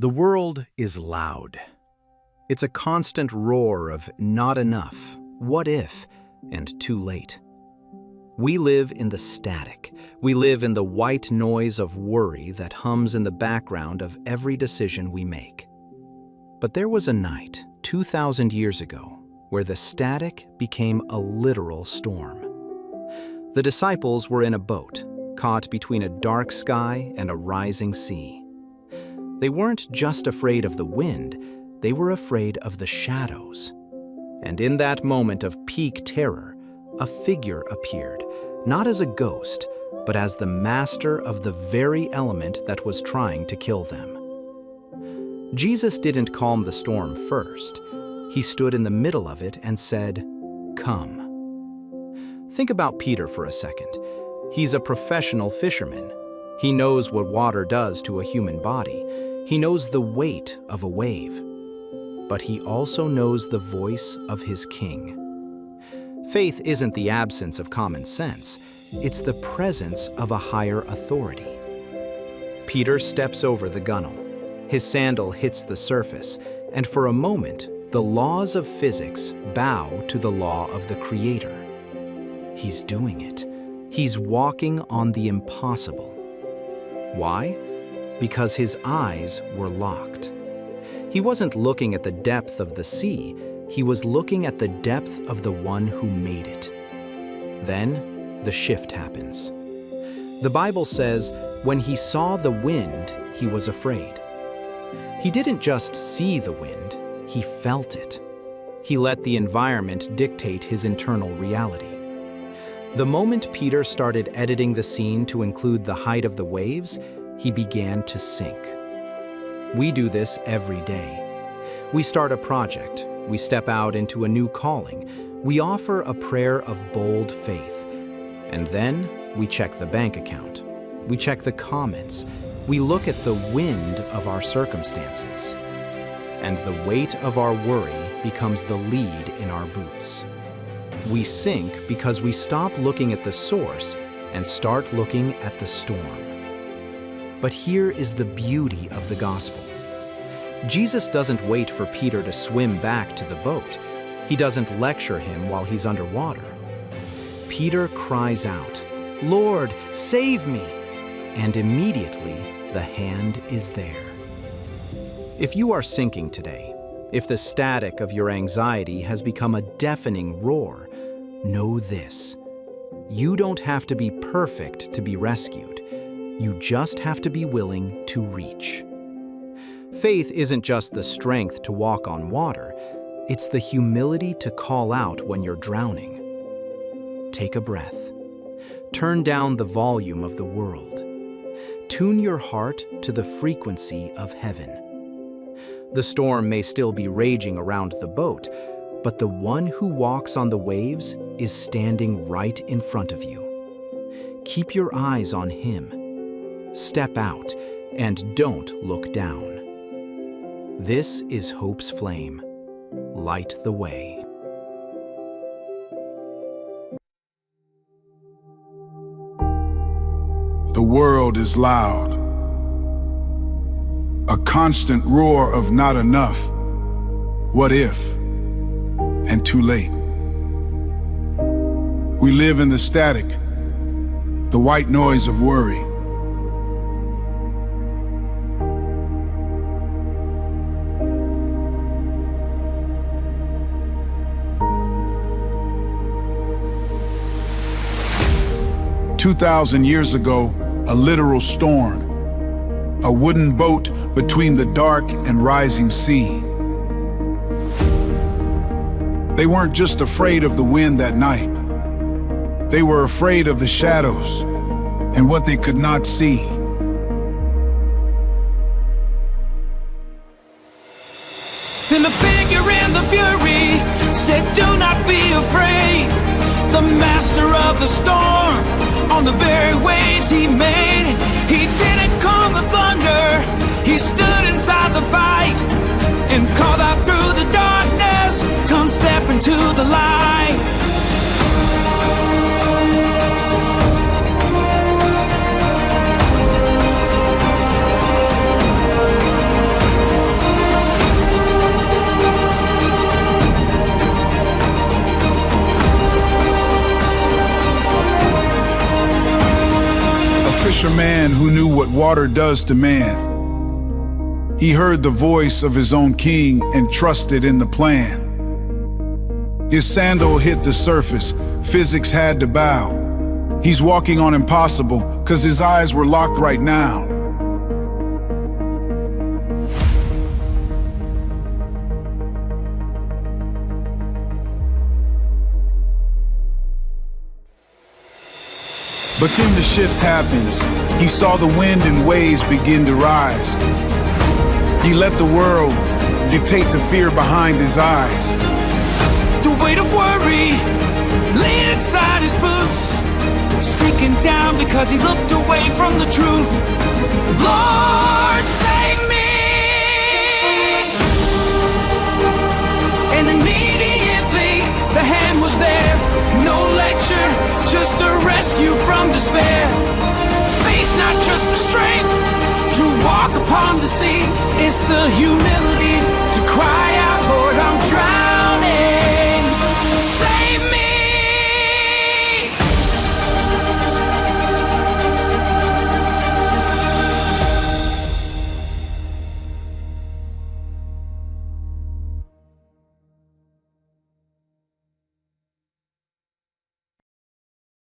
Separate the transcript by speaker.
Speaker 1: The world is loud. It's a constant roar of not enough, what if, and too late. We live in the static. We live in the white noise of worry that hums in the background of every decision we make. But there was a night, 2,000 years ago, where the static became a literal storm. The disciples were in a boat, caught between a dark sky and a rising sea. They weren't just afraid of the wind, they were afraid of the shadows. And in that moment of peak terror, a figure appeared, not as a ghost, but as the master of the very element that was trying to kill them. Jesus didn't calm the storm first. He stood in the middle of it and said, "Come." Think about Peter for a second. He's a professional fisherman. He knows what water does to a human body. He knows the weight of a wave. But he also knows the voice of his king. Faith isn't the absence of common sense. It's the presence of a higher authority. Peter steps over the gunwale. His sandal hits the surface, and for a moment, the laws of physics bow to the law of the Creator. He's doing it. He's walking on the impossible. Why? Because his eyes were locked. He wasn't looking at the depth of the sea, he was looking at the depth of the one who made it. Then, the shift happens. The Bible says, when he saw the wind, he was afraid. He didn't just see the wind, he felt it. He let the environment dictate his internal reality. The moment Peter started editing the scene to include the height of the waves, he began to sink. We do this every day. We start a project, we step out into a new calling, we offer a prayer of bold faith, and then we check the bank account, we check the comments, we look at the wind of our circumstances, and the weight of our worry becomes the lead in our boots. We sink because we stop looking at the source and start looking at the storm. But here is the beauty of the gospel. Jesus doesn't wait for Peter to swim back to the boat. He doesn't lecture him while he's underwater. Peter cries out, "Lord, save me!" And immediately, the hand is there. If you are sinking today, if the static of your anxiety has become a deafening roar, know this: you don't have to be perfect to be rescued. You just have to be willing to reach. Faith isn't just the strength to walk on water, it's the humility to call out when you're drowning. Take a breath. Turn down the volume of the world. Tune your heart to the frequency of heaven. The storm may still be raging around the boat, but the one who walks on the waves is standing right in front of you. Keep your eyes on him. Step out and don't look down. This is hope's flame. Light the way.
Speaker 2: The world is loud. A constant roar of not enough, what if, and too late. We live in the static, the white noise of worry. "2,000 years ago, a literal storm, a wooden boat between the dark and rising sea. They weren't just afraid of the wind that night. They were afraid of the shadows and what they could not see.
Speaker 3: Then the figure in the fury said, "Do not be afraid." The master of the storm, on the very waves he made. He didn't calm the thunder, he stood inside the fight and called out through the darkness, "Come step into the light."
Speaker 2: man who knew what water does to man. He heard the voice of his own king and trusted in the plan. His sandal hit the surface, physics had to bow. He's walking on impossible, 'cause his eyes were locked right now. But then the shift happens. He saw the wind and waves begin to rise. He let the world dictate the fear behind his eyes.
Speaker 3: The weight of worry laid inside his boots, sinking down because he looked away from the truth. Lord, save me! And immediately the hand was there. No lecture, just a rescue from despair. Face not just the strength to walk upon the sea, it's the humility to cry out